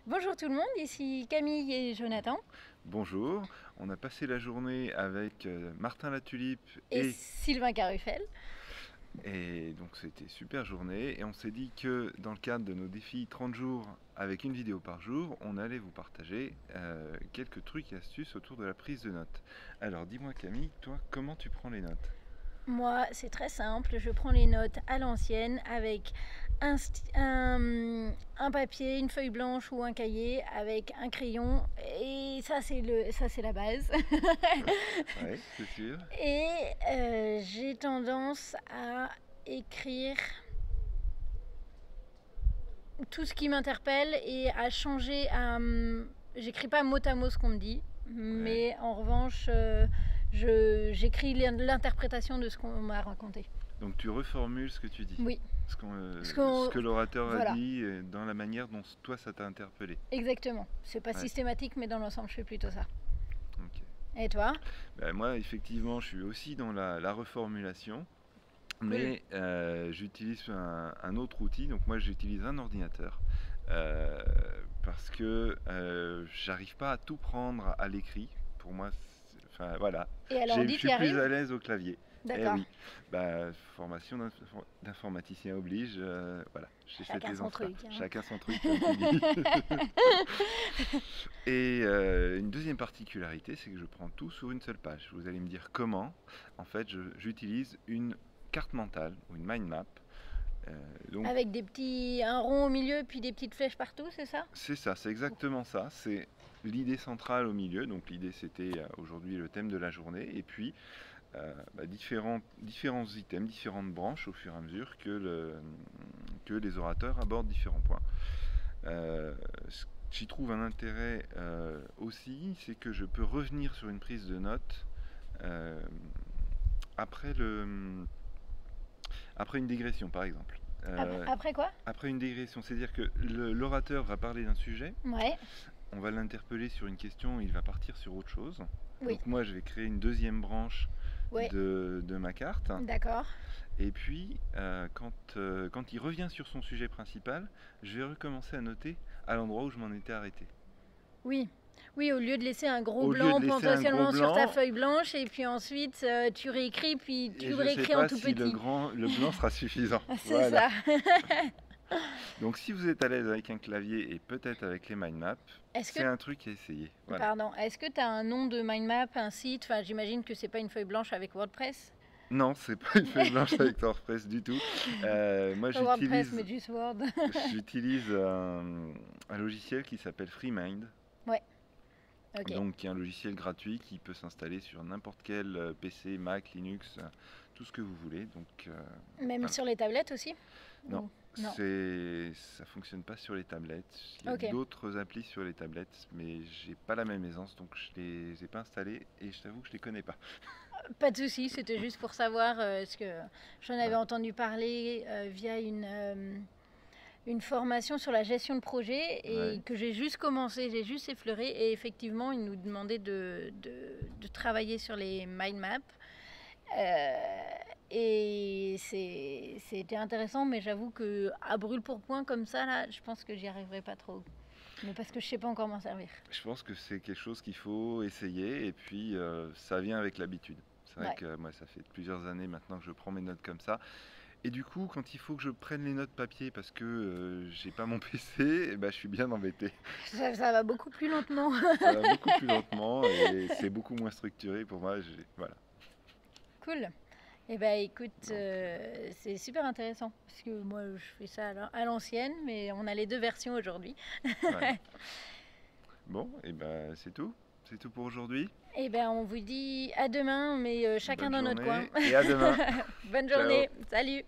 Bonjour tout le monde, ici Camille et Jonathan. Bonjour, on a passé la journée avec Martin Latulipe Et Sylvain Carufel. et donc c'était super journée et on s'est dit que dans le cadre de nos défis 30 jours avec une vidéo par jour, on allait vous partager quelques trucs et astuces autour de la prise de notes. Alors dis-moi Camille, toi comment tu prends les notes? Moi, c'est très simple, je prends les notes à l'ancienne avec un papier, une feuille blanche ou un cahier avec un crayon et ça c'est la base. Ouais, c'est sûr. Et j'ai tendance à écrire tout ce qui m'interpelle et à changer. J'écris pas mot à mot ce qu'on me dit, Ouais. mais en revanche, j'écris l'interprétation de ce qu'on m'a raconté. Donc tu reformules ce que tu dis, Oui, ce que l'orateur a voilà, dit dans la manière dont toi ça t'a interpellé. exactement. C'est pas Ouais, systématique, mais dans l'ensemble, je fais plutôt ça. ok. Et toi? Ben, moi effectivement je suis aussi dans la reformulation. Cool. Mais j'utilise un autre outil, donc moi j'utilise un ordinateur euh, parce que j'arrive pas à tout prendre à l'écrit. Pour moi, enfin voilà, Et alors, je dit, t'y suis plus arrives? à l'aise au clavier. Eh D'accord. oui, bah, formation d'informaticien oblige, voilà, j'ai fait Chacun les son enfants. truc, hein. Chacun son truc, comme tu dis. Et une deuxième particularité, c'est que je prends tout sur une seule page. Vous allez me dire comment. En fait, j'utilise une carte mentale ou une mind map. Euh, donc Avec un rond au milieu, puis des petites flèches partout, c'est ça? c'est ça, c'est exactement ça. C'est l'idée centrale au milieu. Donc l'idée c'était aujourd'hui le thème de la journée. Et puis différents items, différentes branches au fur et à mesure que les orateurs abordent différents points. J'y trouve un intérêt aussi, c'est que je peux revenir sur une prise de notes euh, après, après une digression, par exemple. Après quoi? Après une digression, c'est-à-dire que l'orateur va parler d'un sujet, Ouais, on va l'interpeller sur une question, il va partir sur autre chose. oui, Donc moi, je vais créer une deuxième branche ouais, de ma carte. d'accord. Et puis, quand il revient sur son sujet principal, je vais recommencer à noter à l'endroit où je m'en étais arrêté. Oui. Oui, au lieu de laisser un gros Au lieu de blanc laisser un gros potentiellement sur ta blanc, feuille blanche et puis ensuite tu réécris puis et tu je ne sais réécris en pas tout si petit. le blanc sera suffisant. C'est Voilà. ça. Donc si vous êtes à l'aise avec un clavier et peut-être avec les mind maps, Est-ce que, c'est un truc à essayer. Voilà. pardon, est-ce que tu as un nom de mind map, un site? Enfin, j'imagine que c'est pas une feuille blanche avec WordPress. Non, c'est pas une feuille blanche avec WordPress du tout. Moi, Pas WordPress, mais juste Word. j'utilise un logiciel qui s'appelle FreeMind. Ouais, ok. Donc, qui est un logiciel gratuit qui peut s'installer sur n'importe quel PC, Mac, Linux, tout ce que vous voulez. Donc, Même voilà. sur les tablettes aussi? Non, Non. ça fonctionne pas sur les tablettes. Il y a Ok. d'autres applis sur les tablettes, mais j'ai pas la même aisance, donc je les ai pas installées et je t'avoue que je les connais pas. Pas de souci, c'était juste pour savoir ce que j'en avais Voilà. entendu parler via une formation sur la gestion de projet et Ouais. que j'ai juste commencé, j'ai juste effleuré et effectivement ils nous demandaient de travailler sur les mind maps et c'était intéressant mais j'avoue que à brûle pour point comme ça là je pense que j'y arriverai pas trop mais parce que je sais pas encore m'en servir. Je pense que c'est quelque chose qu'il faut essayer et puis ça vient avec l'habitude. C'est vrai Ouais. que moi, ça fait plusieurs années maintenant que je prends mes notes comme ça. Et du coup, quand il faut que je prenne les notes papier parce que j'ai pas mon PC, eh ben, je suis bien embêté. Ça va beaucoup plus lentement. Ça va beaucoup plus lentement et c'est beaucoup moins structuré pour moi. Voilà. Cool. Eh ben écoute, Donc, c'est super intéressant parce que moi je fais ça à l'ancienne, mais on a les deux versions aujourd'hui. ouais. Bon, et ben c'est tout. C'est tout pour aujourd'hui. Eh ben on vous dit à demain, mais chacun Bonne dans notre coin. journée et à demain. Bonne Ciao. journée, salut.